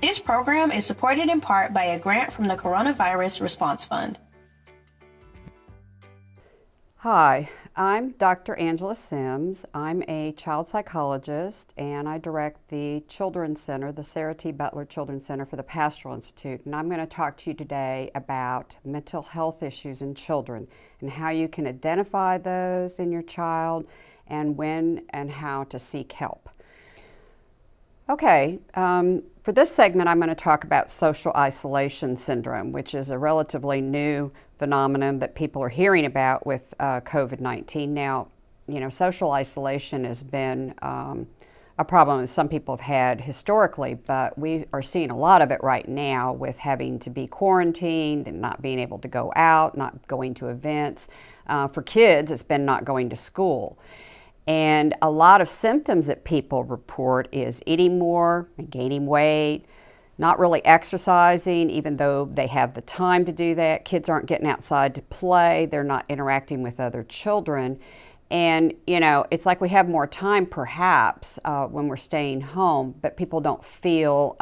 This program is supported in part by a grant from the Coronavirus Response Fund. Hi, I'm Dr. Angela Sims. I'm a child psychologist and I direct the Children's Center, the Sarah T. Butler Children's Center for the Pastoral Institute. And I'm going to talk to you today about mental health issues in children and how you can identify those in your child and when and how to seek help. Okay, for this segment I'm going to talk about social isolation syndrome, which is a relatively new phenomenon that people are hearing about with COVID-19. Now, social isolation has been a problem that some people have had historically, but we are seeing a lot of it right now with having to be quarantined and not being able to go out, not going to events. For kids, it's been not going to school. And a lot of symptoms that people report is eating more and gaining weight, not really exercising, even though they have the time to do that. Kids aren't getting outside to play. They're not interacting with other children. And, it's like we have more time perhaps when we're staying home, but people don't feel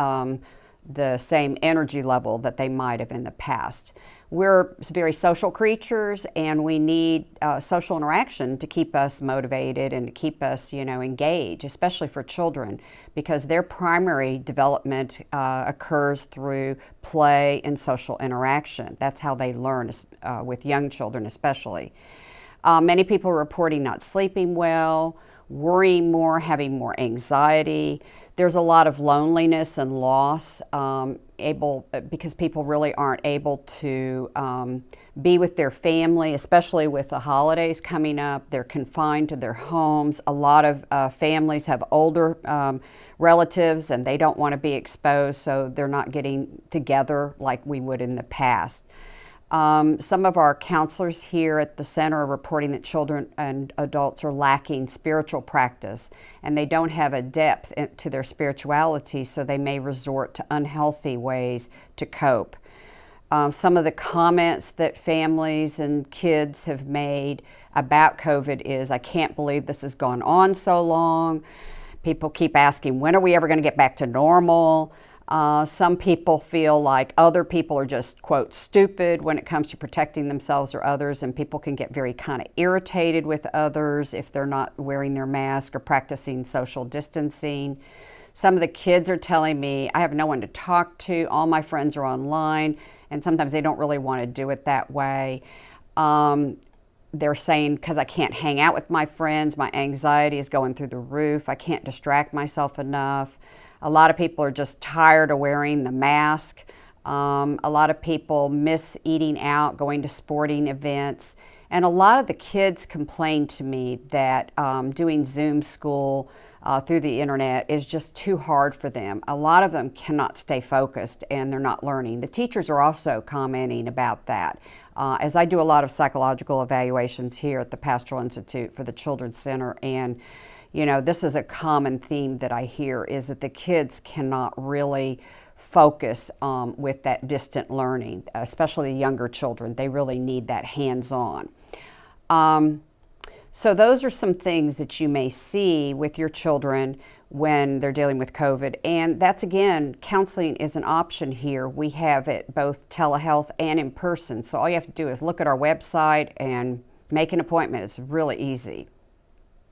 the same energy level that they might have in the past. We're very social creatures and we need social interaction to keep us motivated and to keep us, engaged, especially for children, because their primary development occurs through play and social interaction. That's how they learn with young children especially. Many people are reporting not sleeping well, worrying more, having more anxiety. There's a lot of loneliness and loss because people really aren't able to be with their family, especially with the holidays coming up. They're confined to their homes. A lot of families have older relatives and they don't want to be exposed, so they're not getting together like we would in the past. Some of our counselors here at the center are reporting that children and adults are lacking spiritual practice and they don't have a depth to their spirituality, so they may resort to unhealthy ways to cope. Some of the comments that families and kids have made about COVID is, "I can't believe this has gone on so long." People keep asking, when are we ever going to get back to normal? Some people feel like other people are just, quote, stupid when it comes to protecting themselves or others, and people can get very kind of irritated with others if they're not wearing their mask or practicing social distancing. Some of the kids are telling me, I have no one to talk to, all my friends are online, and sometimes they don't really want to do it that way. They're saying, because I can't hang out with my friends, my anxiety is going through the roof, I can't distract myself enough. A lot of people are just tired of wearing the mask. A lot of people miss eating out, going to sporting events. And a lot of the kids complain to me that doing Zoom school through the internet is just too hard for them. A lot of them cannot stay focused and they're not learning. The teachers are also commenting about that. As I do a lot of psychological evaluations here at the Pastoral Institute for the Children's Center, and this is a common theme that I hear, is that the kids cannot really focus with that distant learning, especially the younger children. They really need that hands-on. So those are some things that you may see with your children when they're dealing with COVID. And that's, again, counseling is an option here. We have it both telehealth and in person. So all you have to do is look at our website and make an appointment. It's really easy.